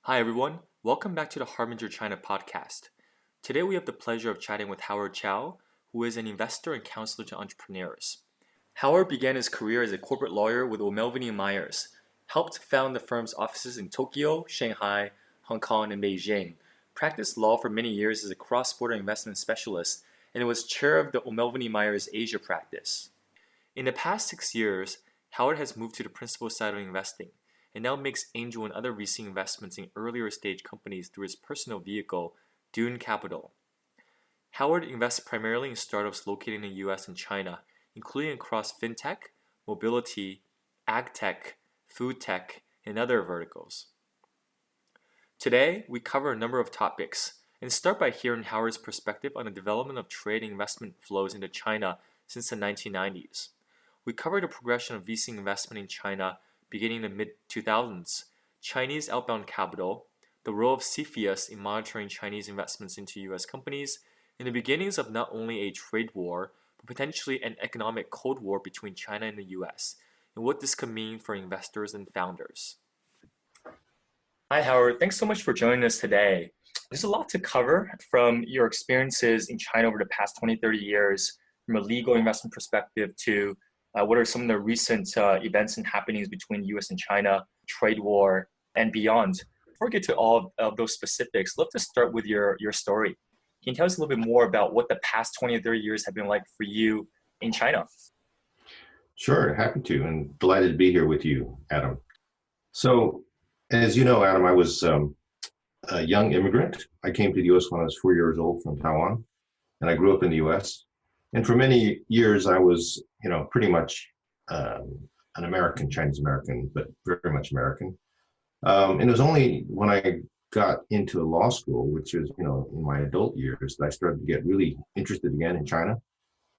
Hi everyone, welcome back to the Harbinger China podcast. Today we have the pleasure of chatting with Howard Chao, who is an investor and counselor to entrepreneurs. Howard began his career as a corporate lawyer with O'Melveny & Myers, helped found the firm's offices in Tokyo, Shanghai, Hong Kong, and Beijing, practiced law for many years as a cross-border investment specialist, and was chair of the O'Melveny & Myers Asia practice. In the past 6 years, Howard has moved to the principal side of investing, and now makes angel and other VC investments in earlier stage companies through his personal vehicle, Doon Capital. Howard invests primarily in startups located in the US and China, including across fintech, mobility, agtech, foodtech, and other verticals. Today, we cover a number of topics, and start by hearing Howard's perspective on the development of trade and investment flows into China since the 1990s. We cover the progression of VC investment in China beginning in the mid-2000s, Chinese outbound capital, the role of CFIUS in monitoring Chinese investments into US companies, and the beginnings of not only a trade war, but potentially an economic cold war between China and the US, and what this could mean for investors and founders. Hi Howard, thanks so much for joining us today. There's a lot to cover from your experiences in China over the past 20, 30 years, from a legal investment perspective to what are some of the recent events and happenings between US and China, trade war, and beyond. Before we get to all of those specifics, let's just start with your story. Can you tell us a little bit more about what the past 20 or 30 years have been like for you in China? Sure, happy to, and delighted to be here with you, Adam. So, as you know, Adam, I was a young immigrant. I came to the U.S. when I was 4 years old from Taiwan, and I grew up in the U.S. And for many years, I was, pretty much an American, Chinese American, but very much American. And it was only when I got into law school, which is, in my adult years, that I started to get really interested again in China.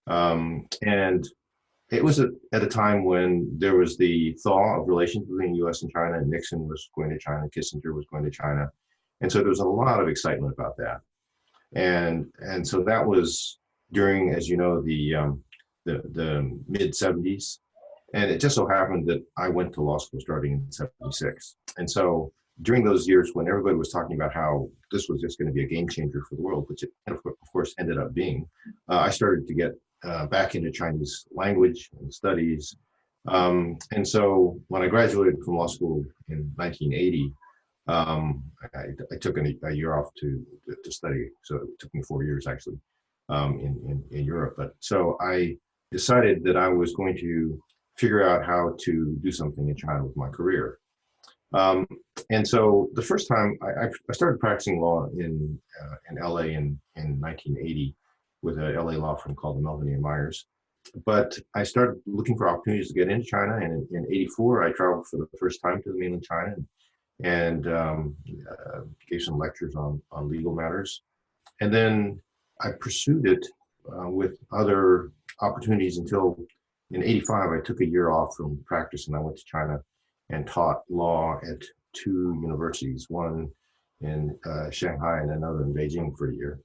And it was at a time when there was the thaw of relations between the U.S. and China, and Nixon was going to China, Kissinger was going to China. And so there was a lot of excitement about that. And so that was during, as you know, the mid-'70s. And it just so happened that I went to law school starting in '76. And so during those years when everybody was talking about how this was just going to be a game changer for the world, which it of course ended up being, I started to get back into Chinese language and studies. And so when I graduated from law school in 1980, I took a year off to study. So it took me 4 years actually in Europe. But so I decided that I was going to figure out how to do something in China with my career. And so the first time I started practicing law in LA in 1980 with a LA law firm called O'Melveny & Myers. But I started looking for opportunities to get into China. And in '84, I traveled for the first time to the mainland China and gave some lectures on legal matters. And then I pursued it with other opportunities until in '85, I took a year off from practice and I went to China and taught law at two universities, one in Shanghai and another in Beijing for a year.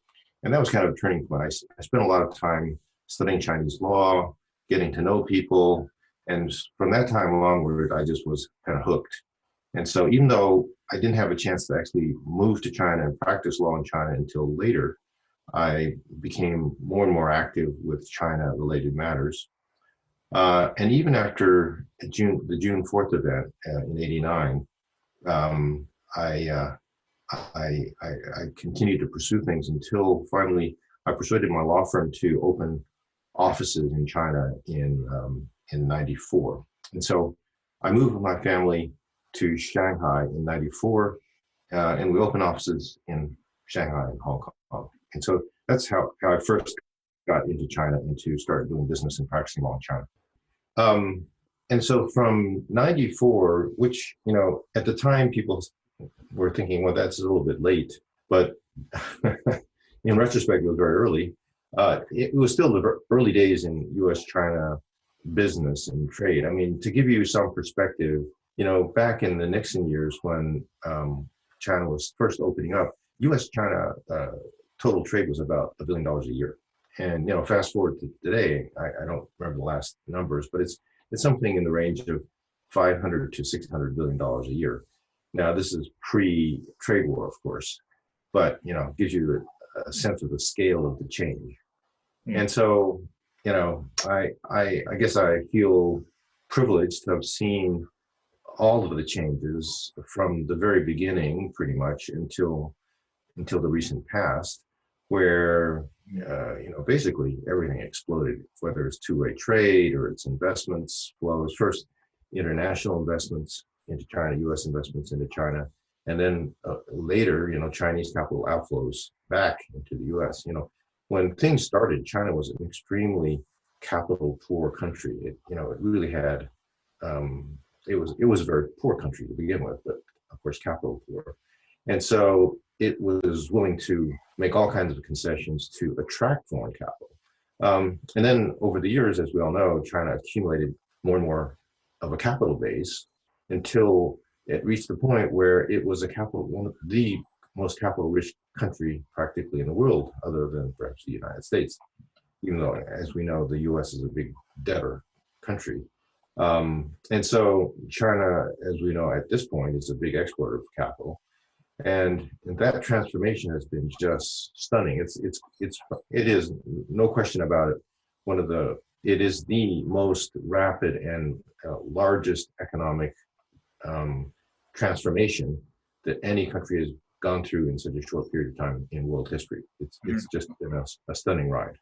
And that was kind of a turning point. I spent a lot of time studying Chinese law, getting to know people. And from that time onward, I just was kind of hooked. And so even though I didn't have a chance to actually move to China and practice law in China until later, I became more and more active with China-related matters. And even after the June 4th event in '89, I continued to pursue things until finally I persuaded my law firm to open offices in China in '94. And so I moved with my family to Shanghai in '94, and we opened offices in Shanghai and Hong Kong. And so that's how I first got into China and to start doing business and practicing law in China. And so from '94, which, at the time people were thinking, well, that's a little bit late, but in retrospect, it was very early. It was still the early days in US-China business and trade. I mean, to give you some perspective, back in the Nixon years when China was first opening up, US-China total trade was about $1 billion a year. And, fast forward to today, I don't remember the last numbers, but it's something in the range of $500 to $600 billion a year. Now, this is pre-trade war, of course, but gives you a sense of the scale of the change. Mm. And so, I guess I feel privileged to have seen all of the changes from the very beginning, pretty much until the recent past, where basically everything exploded, whether it's two-way trade or it's investments flows. First, international investments into China, U.S. investments into China, and then later, Chinese capital outflows back into the U.S. When things started, China was an extremely capital poor country. It really had it was a very poor country to begin with, but of course capital poor. And so it was willing to make all kinds of concessions to attract foreign capital. And then over the years, as we all know, China accumulated more and more of a capital base until it reached the point where it was one of the most capital-rich country practically in the world, other than perhaps the United States, even though, as we know, the U.S. is a big debtor country. And so China, as we know at this point, is a big exporter of capital. And that transformation has been just stunning. It is no question about it. It is the most rapid and largest economic transformation that any country has gone through in such a short period of time in world history. It's just been a stunning ride.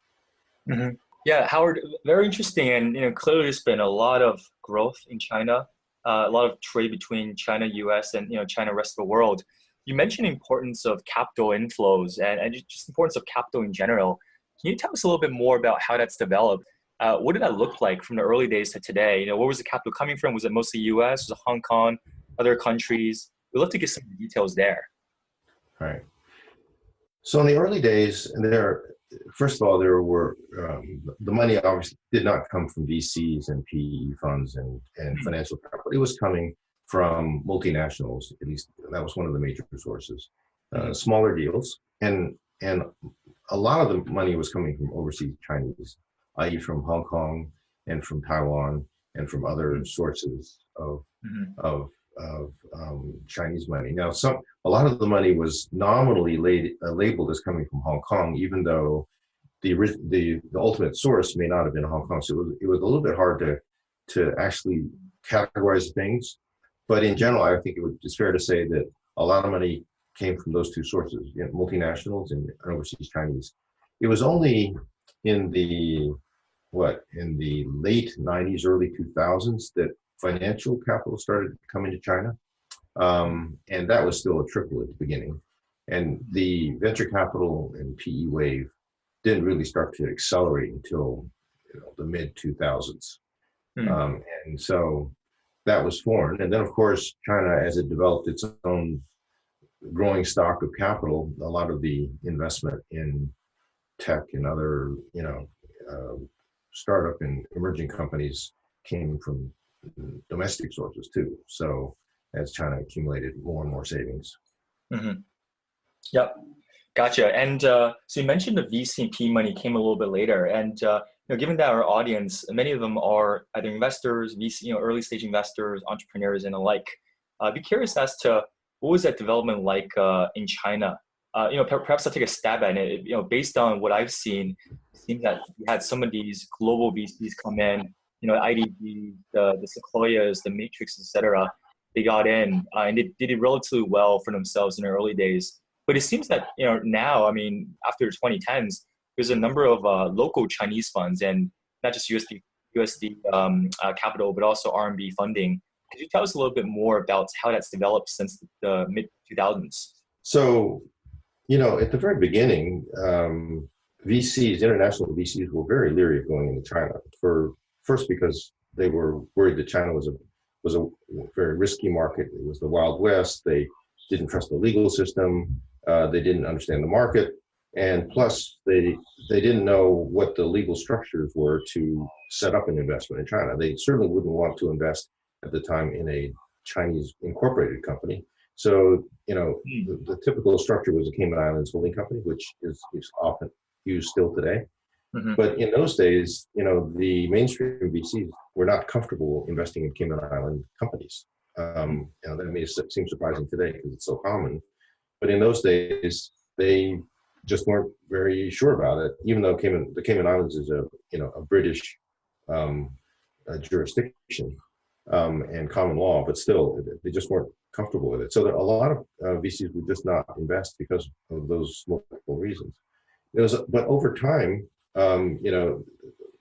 Mm-hmm. Yeah, Howard, very interesting. And clearly there's been a lot of growth in China, a lot of trade between China, US, and China, rest of the world. You mentioned the importance of capital inflows and just the importance of capital in general. Can you tell us a little bit more about how that's developed? What did that look like from the early days to today? Where was the capital coming from? Was it mostly US? Was it Hong Kong? Other countries? We'd love to get some details there. Right. So in the early days, first of all, there were the money obviously did not come from VCs and PE funds and financial capital. It was coming from multinationals. At least that was one of the major sources. Smaller deals, and a lot of the money was coming from overseas Chinese, i.e., from Hong Kong and from Taiwan and from other sources of Chinese money. Now, a lot of the money was nominally labeled as coming from Hong Kong, even though the ultimate source may not have been Hong Kong. So it was a little bit hard to actually categorize things. But in general, I think it's fair to say that a lot of money came from those two sources, multinationals and overseas Chinese. It was only in the late 90s, early 2000s that financial capital started coming to China. And that was still a trickle at the beginning. And the venture capital and PE wave didn't really start to accelerate until the mid 2000s. And so that was foreign. And then, of course, China, as it developed its own growing stock of capital, a lot of the investment in tech and other, startup and emerging companies came from domestic sources too. So as China accumulated more and more savings. Mm-hmm. Yep. Gotcha. And so you mentioned the VCP money came a little bit later. And given that our audience, many of them are either investors, VC, early stage investors, entrepreneurs, and the like. I'd be curious as to what was that development like in China? Perhaps I'll take a stab at it. Based on what I've seen, it seems that you had some of these global VCs come in. IDB, the Sequoias, the Matrix, etc. They got in and they did relatively well for themselves in the early days. But it seems that now, after the 2010s, there's a number of local Chinese funds and not just USD capital, but also RMB funding. Could you tell us a little bit more about how that's developed since the mid 2000s? So, at the very beginning, VCs, international VCs, were very leery of going into China. First, because they were worried that China was a very risky market. It was the Wild West. They didn't trust the legal system. They didn't understand the market. And plus, they didn't know what the legal structures were to set up an investment in China. They certainly wouldn't want to invest at the time in a Chinese incorporated company. So, the typical structure was a Cayman Islands holding company, which is often used still today. Mm-hmm. But in those days, the mainstream VCs were not comfortable investing in Cayman Island companies. That may seem surprising today because it's so common. But in those days, they just weren't very sure about it, even though the Cayman Islands is a British jurisdiction and common law, but still they just weren't comfortable with it. So a lot of VCs would just not invest because of those multiple reasons. But over time, a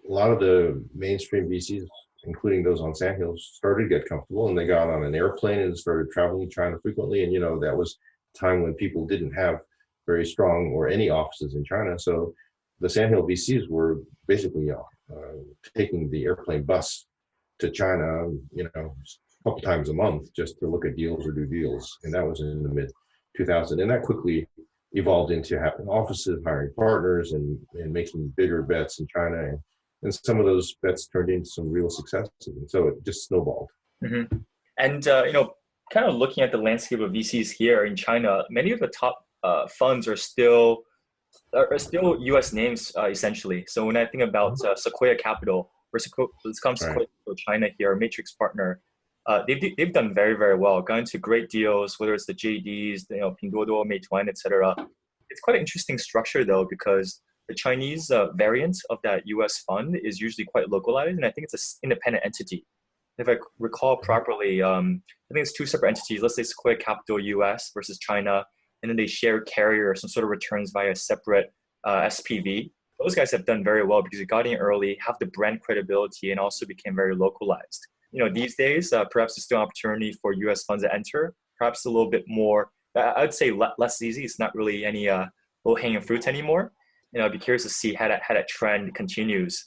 lot of the mainstream VCs, including those on Sandhills, started to get comfortable, and they got on an airplane and started traveling to China frequently. And that was a time when people didn't have very strong or any offices in China. So the Sandhill VCs were basically taking the airplane bus to China, a couple times a month just to look at deals or do deals. And that was in the mid 2000s. And that quickly evolved into having offices, hiring partners, and making bigger bets in China. And some of those bets turned into some real successes. And so it just snowballed. Mm-hmm. And, kind of looking at the landscape of VCs here in China, many of the top funds are still U.S. names, essentially. So when I think about Sequoia Capital, or let's come Sequoia Capital China here, Matrix partner, they've done very, very well, gone into great deals, whether it's the JDs, Pinduoduo, Meituan, etc. It's quite an interesting structure, though, because the Chinese variant of that U.S. fund is usually quite localized, and I think it's an independent entity. If I recall properly, I think it's two separate entities. Let's say Sequoia Capital US versus China, and then they share carrier, some sort of returns via a separate SPV. Those guys have done very well because they got in early, have the brand credibility, and also became very localized. These days, perhaps there's still an opportunity for US funds to enter, perhaps a little bit more, I'd say less easy. It's not really any low-hanging fruit anymore. I'd be curious to see how that trend continues.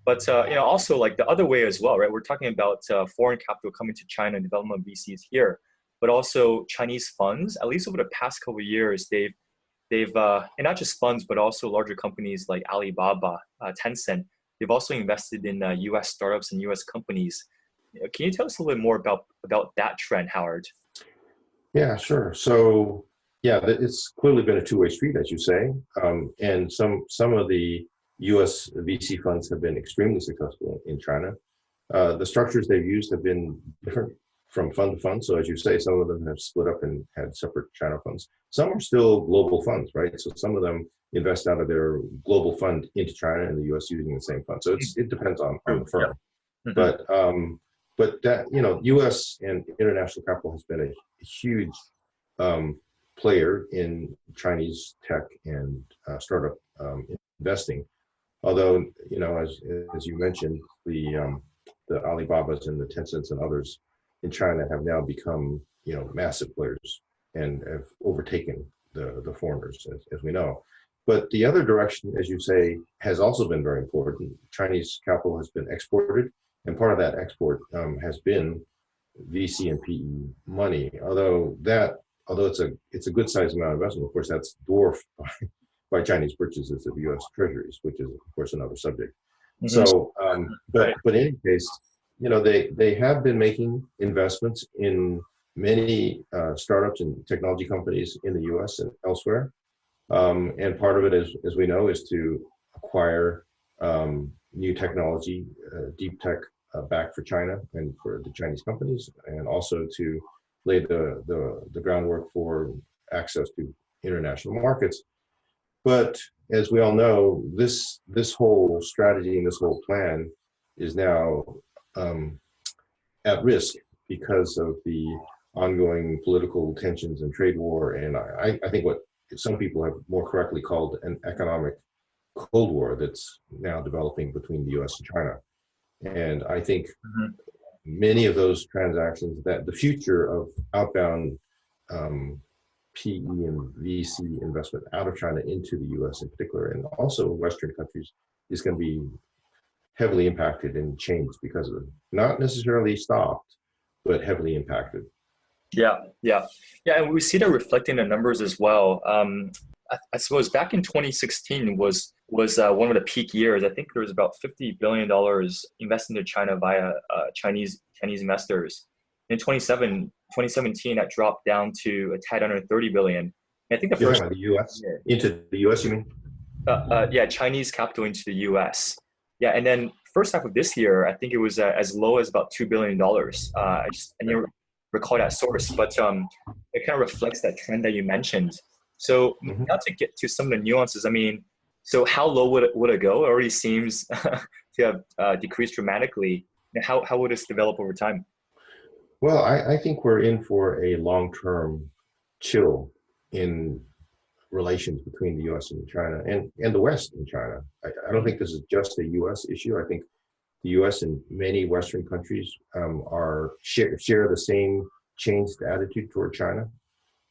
But also like the other way as well, right? We're talking about foreign capital coming to China and development VCs here, but also Chinese funds. At least over the past couple of years, they've and not just funds, but also larger companies like Alibaba, Tencent. They've also invested in U.S. startups and U.S. companies. Can you tell us a little bit more about that trend, Howard? Yeah, sure. So it's clearly been a two-way street, as you say, and some of the U.S. VC funds have been extremely successful in China. The structures they've used have been different from fund to fund. So as you say, some of them have split up and had separate China funds. Some are still global funds, right? So some of them invest out of their global fund into China and the U.S. using the same fund. So it depends on the firm. Yeah. Mm-hmm. But that, U.S. and international capital has been a huge player in Chinese tech and startup investing. Although, as you mentioned, the Alibabas and the Tencents and others in China have now become, massive players and have overtaken the foreigners, as we know. But the other direction, as you say, has also been very important. Chinese capital has been exported, and part of that export has been VC and PE money. Although it's a good sized amount of investment, of course, that's dwarfed by Chinese purchases of U.S. treasuries, which is, of course, another subject. Mm-hmm. So, but in any case, they have been making investments in many startups and technology companies in the U.S. and elsewhere. And part of it, as we know, is to acquire new technology, deep tech, back for China and for the Chinese companies, and also to lay the groundwork for access to international markets. But as we all know, this whole strategy and this whole plan is now at risk because of the ongoing political tensions and trade war. And I think what some people have more correctly called an economic Cold War that's now developing between the U.S. and China. And I think many of those transactions, that the future of outbound PE and VC investment out of China into the U.S. in particular, and also Western countries, is going to be heavily impacted and changed because of it. Not necessarily stopped, but heavily impacted. Yeah, and we see that reflecting the numbers as well. I suppose back in 2016 was one of the peak years. I think there was about $50 billion invested into China via Chinese investors. In 2017, that dropped down to a tad under 30 billion. And I think the first the U.S. into the U.S. You mean? Chinese capital into the U.S. Yeah, and then first half of this year, I think it was as low as about $2 billion. recall that source, but it kind of reflects that trend that you mentioned. So Mhm. now to get to some of the nuances, I mean, so how low would it go? It already seems to have decreased dramatically. How would this develop over time? Well, I think we're in for a long-term chill in relations between the U.S. and China and the West and China. I don't think this is just a U.S. issue. I think the U.S. and many Western countries share the same changed attitude toward China.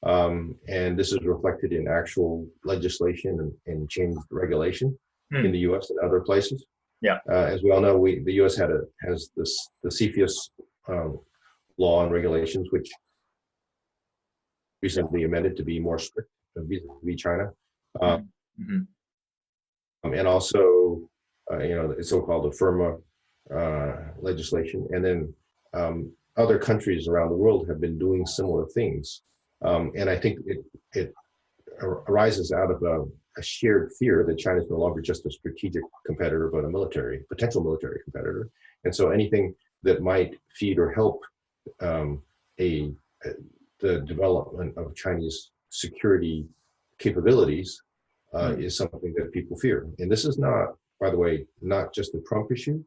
And this is reflected in actual legislation and changed regulation in Hmm. the U.S. and other places. Yeah. As we all know, the U.S. has the CFIUS law and regulations, which recently amended to be more strict vis-a-vis China, Hmm. Hmm. and also the so-called the FIRMA legislation, and then other countries around the world have been doing similar things, and I think it arises out of a shared fear that China is no longer just a strategic competitor, but a potential military competitor. And so anything that might feed or help um, a, the development of Chinese security capabilities Hmm. is something that people fear. And this is not, by the way, not just a Trump issue.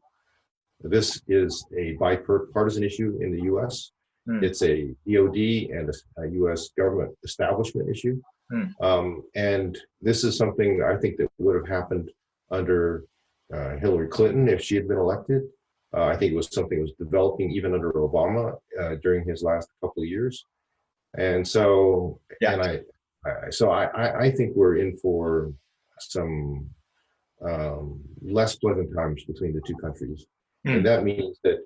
This is a bipartisan issue in the U.S. Hmm. It's a DoD and a U.S. government establishment issue. Hmm. And this is something I think that would have happened under Hillary Clinton if she had been elected. I think it was something that was developing even under Obama during his last couple of years. And so, Yeah. and I think we're in for some less pleasant times between the two countries. And Hmm. that means that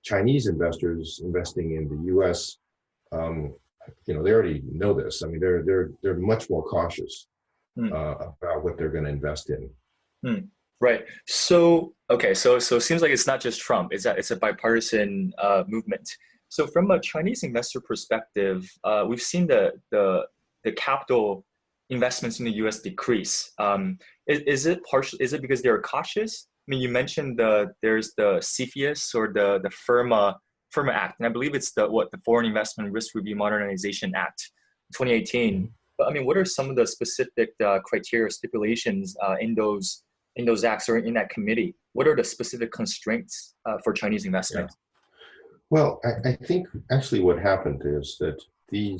Chinese investors investing in the U.S., they already know this. I mean, they're much more cautious Hmm. about what they're going to invest in. Hmm. Right. So okay. So it seems like it's not just Trump. It's a bipartisan movement. So from a Chinese investor perspective, we've seen the capital investments in the U.S. decrease. Is it partial? Is it because they're cautious? I mean, you mentioned there's the CFIUS or the FIRMA Act, and I believe it's the Foreign Investment Risk Review Modernization Act, 2018. Mhm. But I mean, what are some of the specific criteria stipulations in those acts or in that committee? What are the specific constraints for Chinese Yeah. investment? Well, I think actually what happened is that the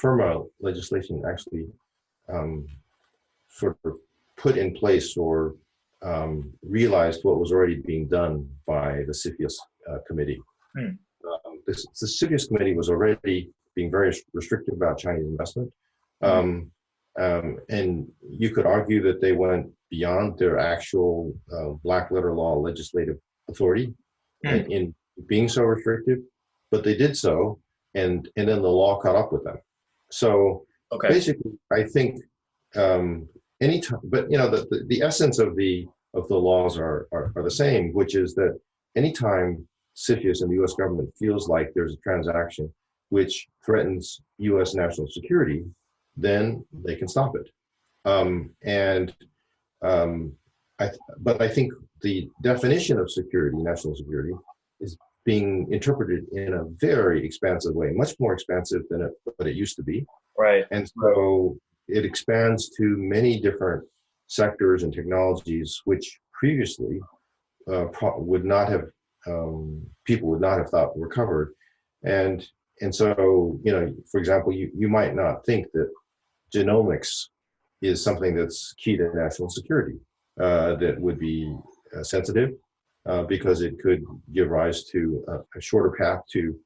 FIRMA legislation actually um, sort of put in place or realized what was already being done by the CFIUS committee. Hmm. The CFIUS committee was already being very restrictive about Chinese investment. Hmm. And you could argue that they went beyond their actual black letter law legislative authority Hmm. in being so restrictive, but they did so, and then the law caught up with them. So Okay. basically, I think anytime, but the essence of the laws are the same, which is that anytime CFIUS and the U.S. government feels like there's a transaction which threatens U.S. national security, then they can stop it. And but I think the definition of security, national security, is being interpreted in a very expansive way, much more expansive than what it used to be. Right. And so it expands to many different sectors and technologies, which previously would not have people would not have thought were covered. And and so for example, you might not think that genomics is something that's key to national security, that would be sensitive because it could give rise to a shorter path to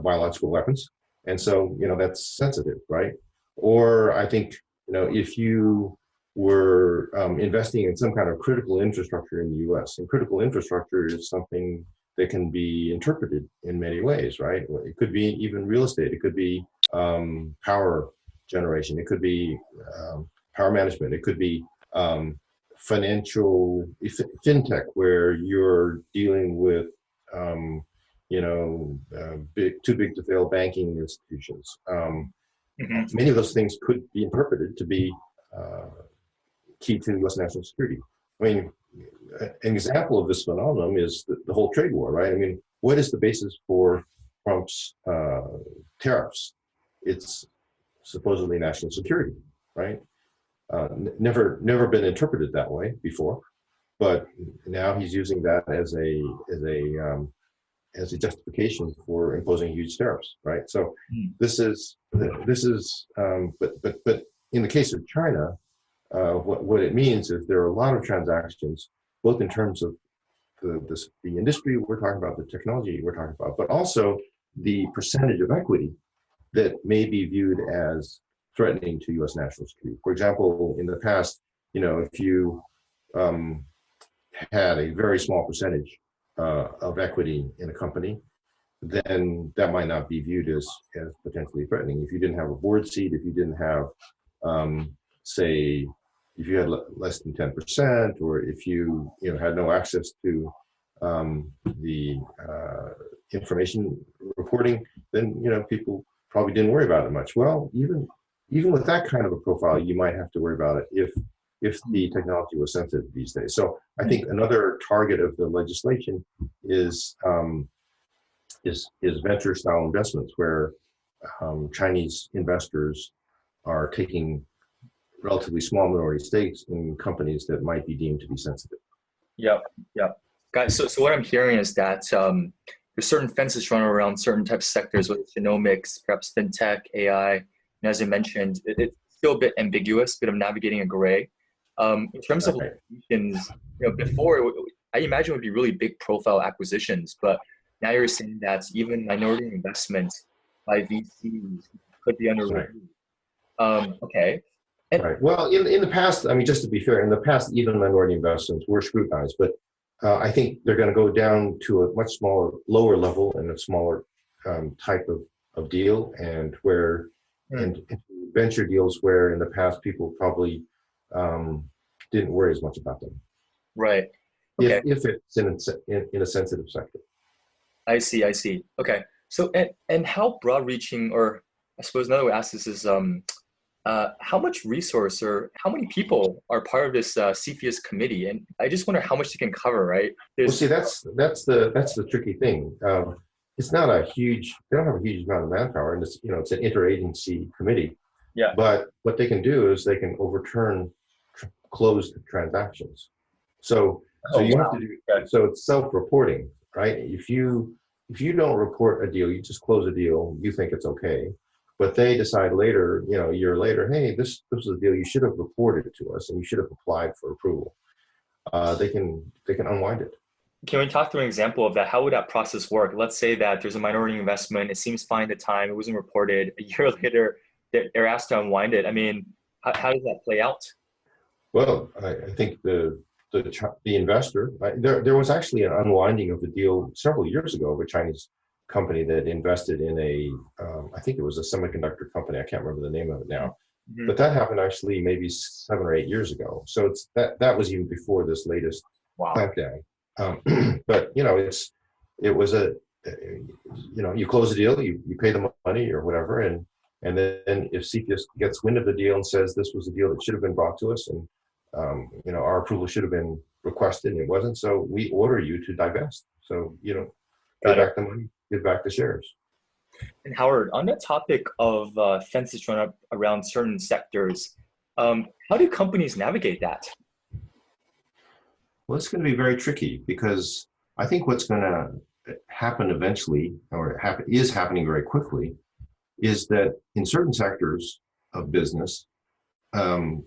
biological weapons, and so that's sensitive, right? Or I think if you were investing in some kind of critical infrastructure in the U.S., and critical infrastructure is something that can be interpreted in many ways, right? It could be even real estate. It could be power generation. It could be power management. It could be financial fintech, where you're dealing with too big to fail banking institutions. Hmm. Many of those things could be interpreted to be key to U.S. national security. I mean, an example of this phenomenon is the whole trade war, right? I mean, what is the basis for Trump's tariffs. It's supposedly national security, right? Never been interpreted that way before, but now he's using that as a justification for imposing huge tariffs, right? So this is but in the case of China, what it means is there are a lot of transactions, both in terms of the industry we're talking about, the technology we're talking about, but also the percentage of equity that may be viewed as threatening to U.S. national security. For example, in the past, if you had a very small percentage of equity in a company, then that might not be viewed as potentially threatening. If you didn't have a board seat, if you didn't have, say, if you had less than 10%, or if you had no access to the information reporting, then people probably didn't worry about it much. Well, even with that kind of a profile, you might have to worry about it if the technology was sensitive these days. So I think another target of the legislation is venture style investments, where Chinese investors are taking relatively small minority stakes in companies that might be deemed to be sensitive. Yep. Guys, so what I'm hearing is that there's certain fences running around certain types of sectors, whether it's genomics, perhaps fintech, AI, and as I mentioned, it's still a bit ambiguous, bit of navigating a gray. In terms of acquisitions, before, I imagine it would be really big profile acquisitions, but now you're saying that even minority investments by VCs could be under review. Okay. Right. Well, in the past, I mean, just to be fair, in the past, even minority investments were scrutinized, but I think they're going to go down to a much lower level and a smaller type of deal, and venture deals where in the past people probably didn't worry as much about them. Right. Okay. If it's in a sensitive sector. I see. Okay. So, and how broad-reaching, or I suppose another way to ask this is, how much resource or how many people are part of this CFIUS committee? And I just wonder how much they can cover, right? Well, see, that's the tricky thing. It's not they don't have a huge amount of manpower, and it's an interagency committee. Yeah. But what they can do is they can overturn closed transactions. So you have to do that. So it's self-reporting, right? If you don't report a deal, you just close a deal, you think it's okay. But they decide later, a year later, hey, this was a deal you should have reported to us, and you should have applied for approval. They can unwind it. Can we talk through an example of that? How would that process work? Let's say that there's a minority investment. It seems fine at the time. It wasn't reported. A year later, they're asked to unwind it. I mean, how does that play out? Well, I think the investor, there was actually an unwinding of the deal several years ago of a Chinese company that invested in I think it was a semiconductor company. I can't remember the name of it now, but that happened actually maybe 7 or 8 years ago. So it's that was even before this latest clampdown. But it was you close a deal, you pay the money or whatever, and then if CFIUS gets wind of the deal and says this was a deal that should have been brought to us, and our approval should have been requested and it wasn't, so we order you to divest. So pay back the money, give back the shares. And Howard, on the topic of fences run up around certain sectors, how do companies navigate that? Well, it's going to be very tricky, because I think what's going to happen eventually, or is happening very quickly, is that in certain sectors of business,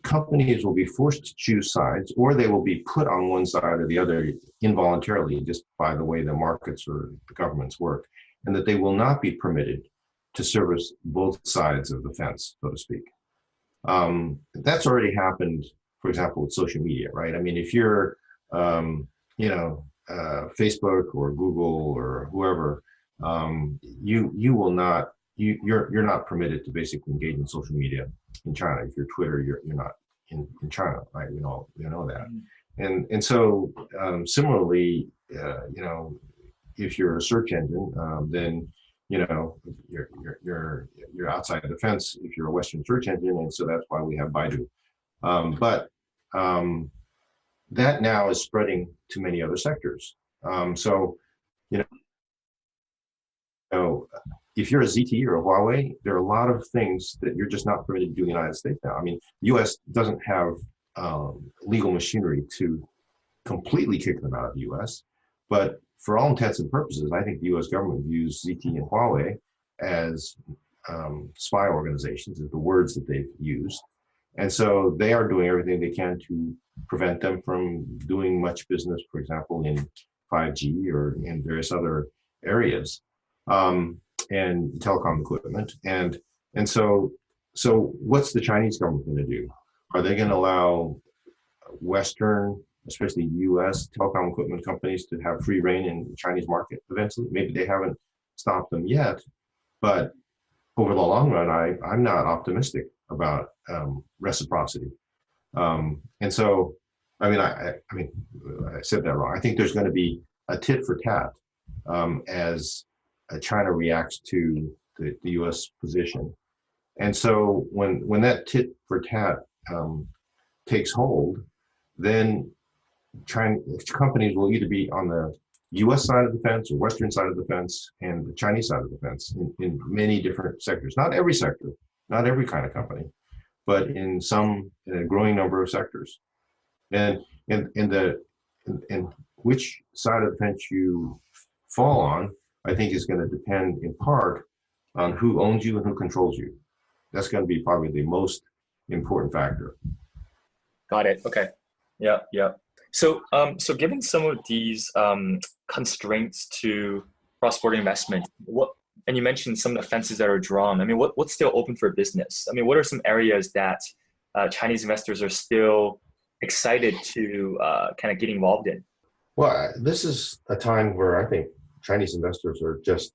companies will be forced to choose sides, or they will be put on one side or the other involuntarily, just by the way the markets or the governments work, and that they will not be permitted to service both sides of the fence, so to speak. That's already happened, for example, with social media, right? I mean, if you're, Facebook or Google or whoever, you're not permitted to basically engage in social media in China. If you're Twitter, you're not in China, right? We know that. And so similarly, if you're a search engine, then you're outside of the fence if you're a Western search engine, and so that's why we have Baidu. But that now is spreading to many other sectors. if you're a ZTE or a Huawei, there are a lot of things that you're just not permitted to do in the United States now. I mean, the U.S. doesn't have legal machinery to completely kick them out of the U.S., but for all intents and purposes, I think the U.S. government views ZTE and Huawei as spy organizations, is the words that they've used. And so they are doing everything they can to prevent them from doing much business, for example, in 5G or in various other areas, and telecom equipment. And so what's the Chinese government going to do? Are they going to allow Western, especially U.S. telecom equipment companies to have free reign in the Chinese market eventually? Maybe they haven't stopped them yet, but over the long run, I'm not optimistic about reciprocity. And so, I mean, I said that wrong. I think there's going to be a tit for tat as China reacts to the U.S. position. And so when that tit for tat takes hold, then companies will either be on the U.S. side of the fence or Western side of the fence and the Chinese side of the fence in many different sectors. Not every sector, not every kind of company, but in a growing number of sectors. And which side of the fence you fall on, I think, is going to depend in part on who owns you and who controls you. That's going to be probably the most important factor. Got it. Okay. Yeah. So given some of these constraints to cross-border investment, and you mentioned some of the fences that are drawn. I mean, what's still open for business? I mean, what are some areas that Chinese investors are still excited to kind of get involved in? Well, this is a time where I think Chinese investors are just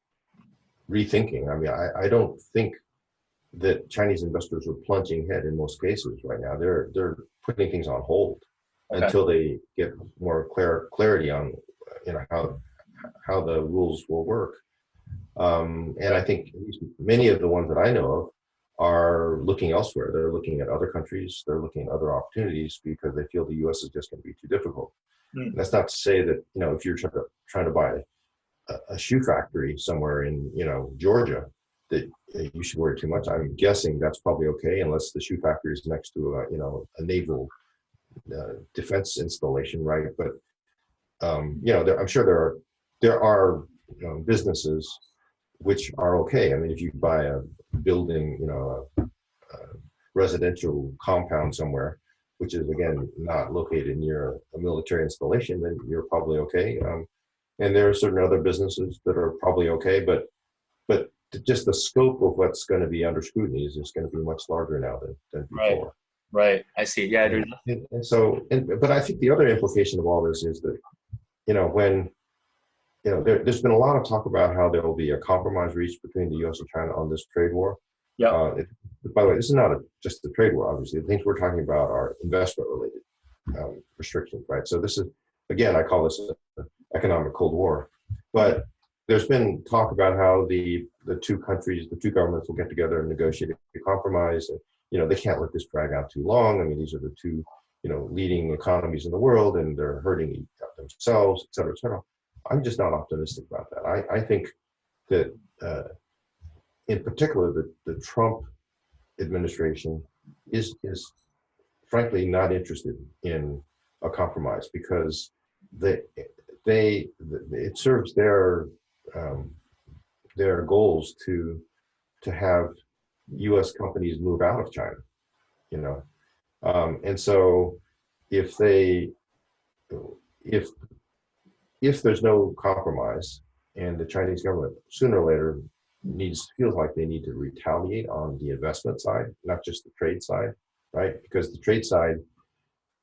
rethinking. I mean, I don't think that Chinese investors are plunging ahead in most cases right now. They're putting things on hold until they get more clarity on how the rules will work. And I think many of the ones that I know of are looking elsewhere. They're looking at other countries. They're looking at other opportunities because they feel the U.S. is just going to be too difficult. Mm. That's not to say that, if you're trying to buy a shoe factory somewhere in, Georgia, that you should worry too much. I'm guessing that's probably okay unless the shoe factory is next to a naval defense installation, right? But I'm sure there are businesses which are okay. I mean, if you buy a building, a residential compound somewhere, which is again not located near a military installation, then you're probably okay. And there are certain other businesses that are probably okay, but just the scope of what's going to be under scrutiny is just going to be much larger now than before. Right. I see. Yeah. But I think the other implication of all this is that, there's been a lot of talk about how there will be a compromise reached between the U.S. and China on this trade war. Yeah. By the way, this is not just the trade war. Obviously, the things we're talking about are investment-related restrictions, right? So this is, again, I call this an economic Cold War. But there's been talk about how the two governments will get together and negotiate a compromise. And, they can't let this drag out too long. I mean, these are the two, leading economies in the world, and they're hurting themselves, et cetera, et cetera. I'm just not optimistic about that. I think that, in particular, the Trump administration is frankly not interested in a compromise because it serves their goals to have U.S. companies move out of China, and so if there's no compromise and the Chinese government sooner or later feels like they need to retaliate on the investment side, not just the trade side, right? Because the trade side,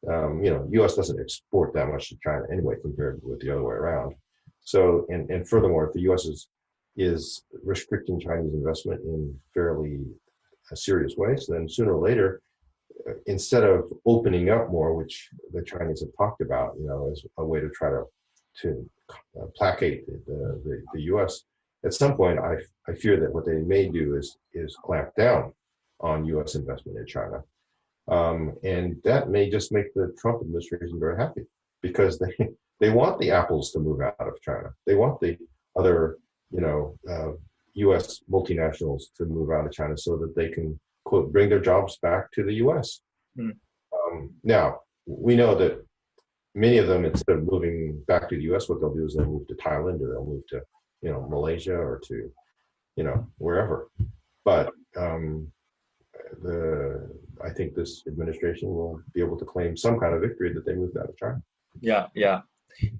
U.S. doesn't export that much to China anyway compared with the other way around. So, and furthermore, if the U.S. is restricting Chinese investment in fairly serious ways, then sooner or later, instead of opening up more, which the Chinese have talked about, as a way to try to placate the U.S., at some point, I fear that what they may do is clamp down on U.S. investment in China. And that may just make the Trump administration very happy because they want the apples to move out of China. They want the other, U.S. multinationals to move out of China so that they can, quote, bring their jobs back to the U.S. Mm. Now, we know that many of them, instead of moving back to the U.S., what they'll do is they'll move to Thailand or they'll move to, Malaysia or to, wherever. But I think this administration will be able to claim some kind of victory that they moved out of China. Yeah, yeah,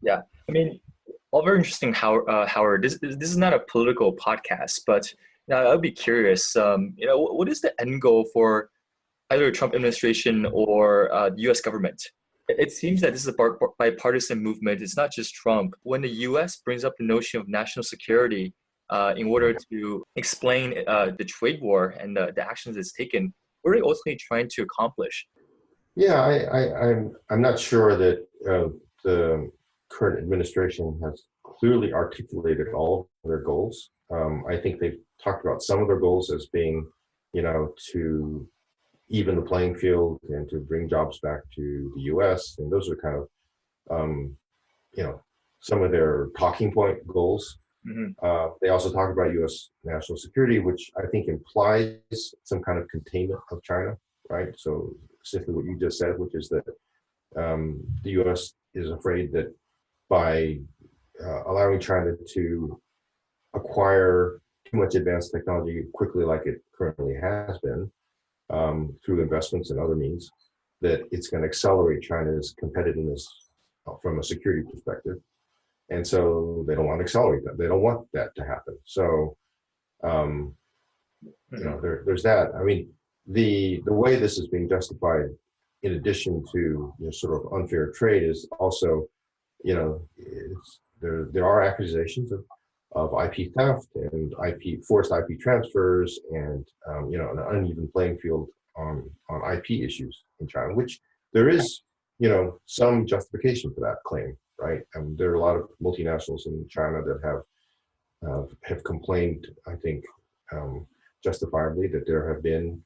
yeah. I mean, all very interesting, Howard. This is not a political podcast, but I'd be curious. What is the end goal for either the Trump administration or the U.S. government? It seems that this is a bipartisan movement. It's not just Trump. When the U.S. brings up the notion of national security in order to explain the trade war and the actions it's taken, what are they ultimately trying to accomplish? Yeah, I'm not sure that the current administration has clearly articulated all of their goals. I think they've talked about some of their goals as being, to even the playing field and to bring jobs back to the U.S. And those are kind of, some of their talking point goals. Mm-hmm. They also talk about U.S. national security, which I think implies some kind of containment of China, right? So simply what you just said, which is that the U.S. is afraid that by allowing China to acquire too much advanced technology quickly like it currently has been, through investments and other means, that it's going to accelerate China's competitiveness from a security perspective. And so they don't want to accelerate that. They don't want that to happen. So, there's that. I mean, the way this is being justified, in addition to sort of unfair trade, is also, there are accusations of IP theft and forced IP transfers and an uneven playing field on IP issues in China, which there is some justification for that claim, right? There are a lot of multinationals in China that have complained, I think, justifiably, that there have been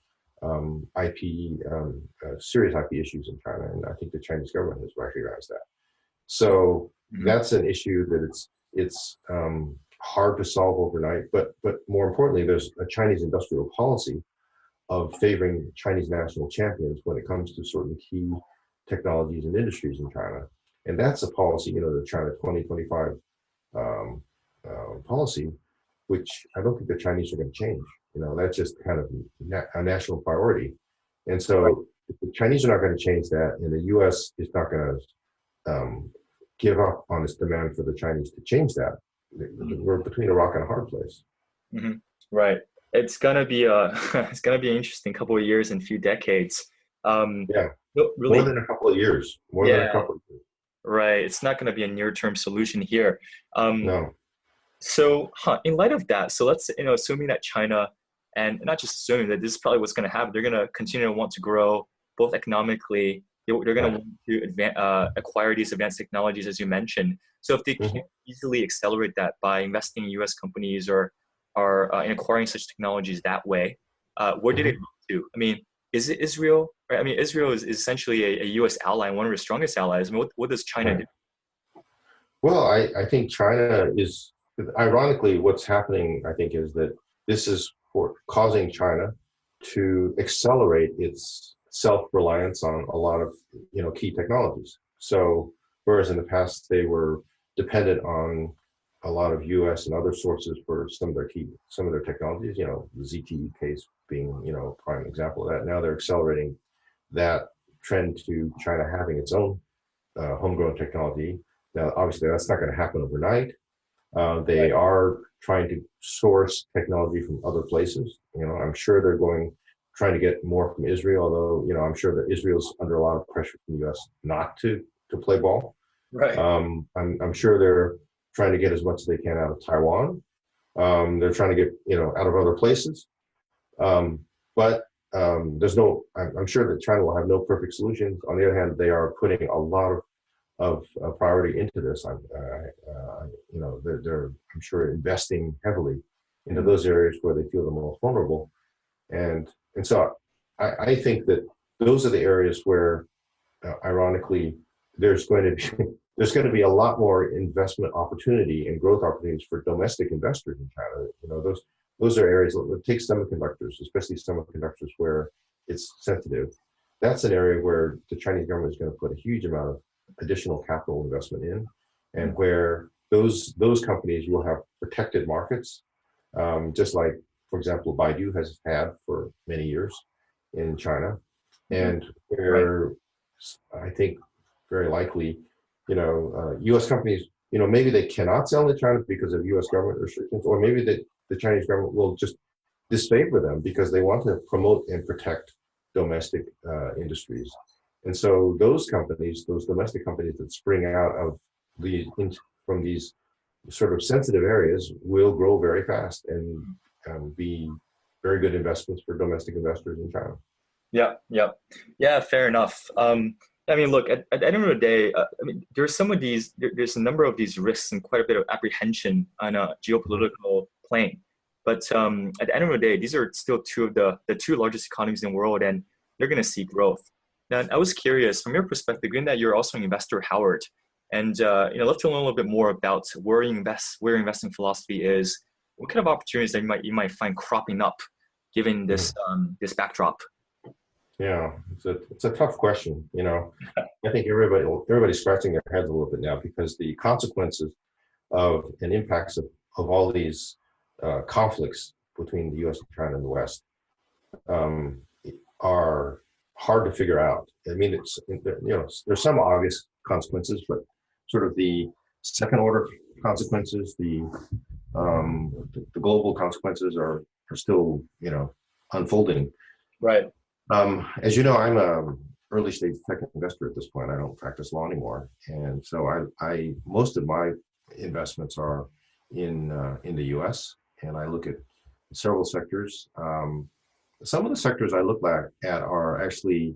serious IP issues in China, and I think the Chinese government has recognized that. So that's an issue that it's hard to solve overnight, but more importantly, there's a Chinese industrial policy of favoring Chinese national champions when it comes to certain key technologies and industries in China. And that's a policy, the China 2025 policy, which I don't think the Chinese are going to change. That's just kind of a national priority. And so if the Chinese are not going to change that, and the U.S. is not going to give up on its demand for the Chinese to change that, we're between a rock and a hard place. Mm-hmm. Right. It's gonna be it's gonna be an interesting couple of years and few decades. Yeah. Really, more than a couple of years. More than a couple of years. Right. It's not gonna be a near-term solution here. No. So, in light of that, so let's assuming that China, and not just assuming that this is probably what's going to happen, they're going to continue to want to grow both economically. They're going to want to acquire these advanced technologies, as you mentioned. So if they can easily accelerate that by investing in U.S. companies or in acquiring such technologies that way, where did it go to? I mean, is it Israel? Right? I mean, Israel is essentially a U.S. ally, one of the strongest allies. I mean, what does China do? Well, I think China is, ironically, what's happening, I think, is that this is causing China to accelerate its self-reliance on a lot of key technologies. So whereas in the past they were dependent on a lot of U.S. and other sources for some of their technologies, the ZTE case being a prime example of that. Now they're accelerating that trend to China having its own homegrown technology. Now, obviously, that's not going to happen overnight. They are trying to source technology from other places. I'm sure they're trying to get more from Israel, although, I'm sure that Israel's under a lot of pressure from the U.S. not to play ball. Right. I'm sure they're trying to get as much as they can out of Taiwan. They're trying to get, out of other places. But I'm sure that China will have no perfect solutions. On the other hand, they are putting a lot of priority into this. They're I'm sure investing heavily into those areas where they feel the most vulnerable, and so I think that those are the areas where, ironically, there's going to be a lot more investment opportunity and growth opportunities for domestic investors in China. those are areas, take semiconductors, especially semiconductors where it's sensitive. That's an area where the Chinese government is going to put a huge amount of additional capital investment in, and where those companies will have protected markets, just like, for example, Baidu has had for many years in China, and where I think very likely, U.S. companies, maybe they cannot sell in China because of U.S. government restrictions, or maybe the Chinese government will just disfavor them because they want to promote and protect domestic industries. And so those companies, those domestic companies that spring out of from these sort of sensitive areas will grow very fast and be very good investments for domestic investors in China. Yeah, fair enough. I mean, look, at the end of the day, there's a number of these risks and quite a bit of apprehension on a geopolitical plane. But at the end of the day, these are still two of the two largest economies in the world, and they're going to see growth. Now, I was curious, from your perspective, given that you're also an investor, Howard, and I'd love to learn a little bit more about where your investing philosophy is. What kind of opportunities that you might find cropping up, given this this backdrop? Yeah, it's a tough question. I think everybody's scratching their heads a little bit now, because the consequences of and impacts of all these conflicts between the U.S. and China and the West are hard to figure out. I mean, there's some obvious consequences, but sort of the second order consequences, the global consequences are still unfolding. Right. As you know, I'm a early stage tech investor at this point. I don't practice law anymore, and so I most of my investments are in the U.S. and I look at several sectors. Some of the sectors I look at are actually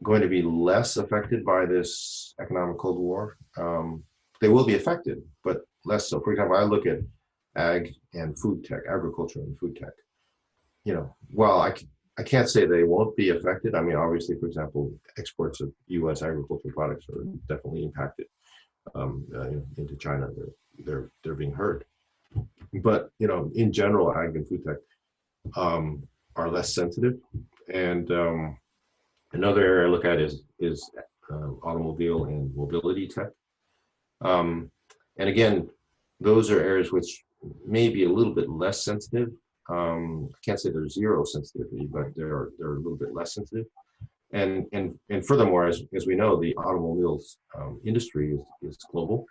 going to be less affected by this economic Cold War. They will be affected, but less so. For example, I look at ag and food tech, agriculture and food tech. While I can't say they won't be affected. I mean, obviously, for example, exports of U.S. agricultural products are definitely impacted into China. They're being hurt. But in general, ag and food tech are less sensitive. And another area I look at is automobile and mobility tech. And again, those are areas which may be a little bit less sensitive. I can't say there's zero sensitivity, but they're a little bit less sensitive. And furthermore, as we know, the automobiles industry is global,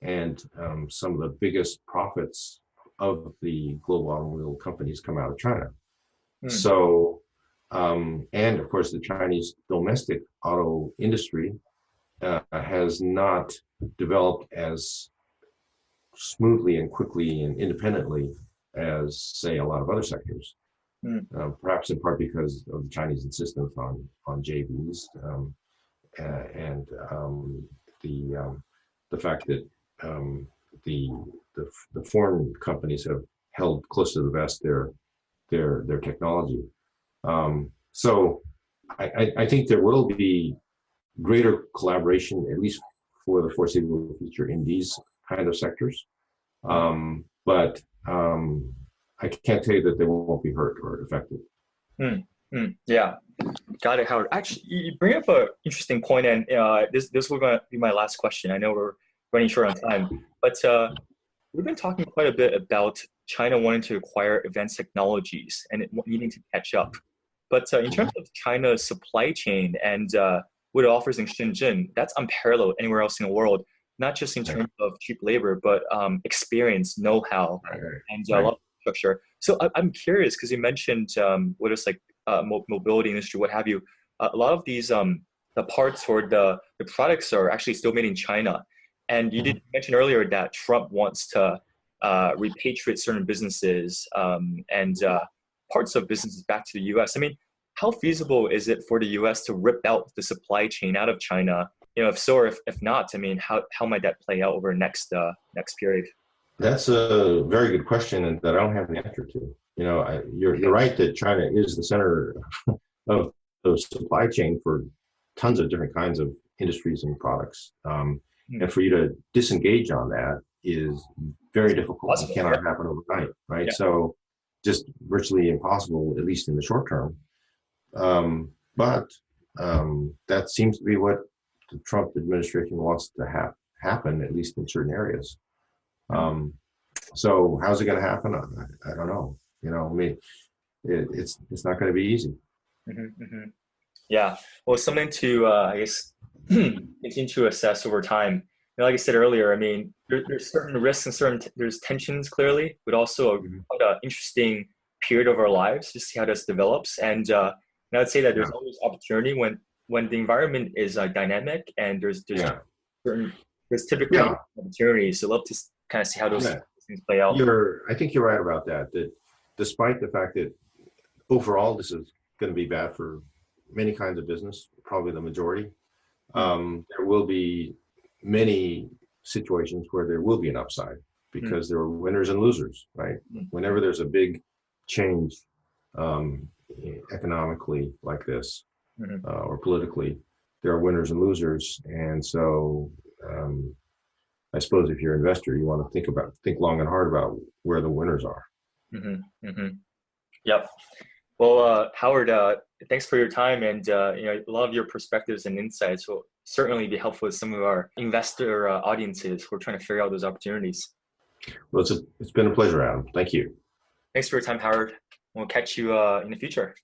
and some of the biggest profits of the global automobile companies come out of China. So, and of course, the Chinese domestic auto industry has not developed as smoothly and quickly and independently as, say, a lot of other sectors. Perhaps in part because of the Chinese insistence on JVs and the fact that the foreign companies have held close to the vest their technology. So I think there will be greater collaboration, at least for the foreseeable future, in these kind of sectors. But I can't tell you that they won't be hurt or affected. Yeah, got it, Howard. Actually, you bring up an interesting point, and this will be my last question. I know we're running short on time, but we've been talking quite a bit about China wanting to acquire advanced technologies and needing to catch up. But in terms of China's supply chain and what it offers in Shenzhen, that's unparalleled anywhere else in the world, not just in terms of cheap labor, but experience, know-how, and a lot of structure. So I'm curious, because you mentioned what is like mobility industry, what have you. A lot of these the parts or the products are actually still made in China. And you did mention earlier that Trump wants to repatriate certain businesses and parts of businesses back to the U.S. I mean, how feasible is it for the U.S. to rip out the supply chain out of China? If so or if not, I mean, how might that play out over next period? That's a very good question, and that I don't have the answer to. You're right that China is the center of the supply chain for tons of different kinds of industries and products. And for you to disengage on that is very difficult. It cannot happen overnight, right? Yeah. So just virtually impossible, at least in the short term. But that seems to be what the Trump administration wants to happen, at least in certain areas. So how's it going to happen? I don't know. I mean, it's not going to be easy. Yeah. Well, something to, I guess, continue to assess over time. Like I said earlier, I mean, there's certain risks and there's tensions clearly, but also quite an interesting period of our lives to see how this develops. And I'd say that there's always opportunity when the environment is dynamic, and there's typically opportunities. So I'd love to kind of see how those things play out. I think you're right about that. That despite the fact that overall this is going to be bad for many kinds of business, probably the majority, there will be many situations where there will be an upside because there are winners and losers, right? Whenever there's a big change economically like this or politically, there are winners and losers. And so I suppose if you're an investor, you want to think long and hard about where the winners are. Yep. Well, Howard, thanks for your time, and a lot of your perspectives and insights will certainly be helpful with some of our investor audiences who are trying to figure out those opportunities. Well, it's been a pleasure, Adam. Thank you. Thanks for your time, Howard. We'll catch you in the future.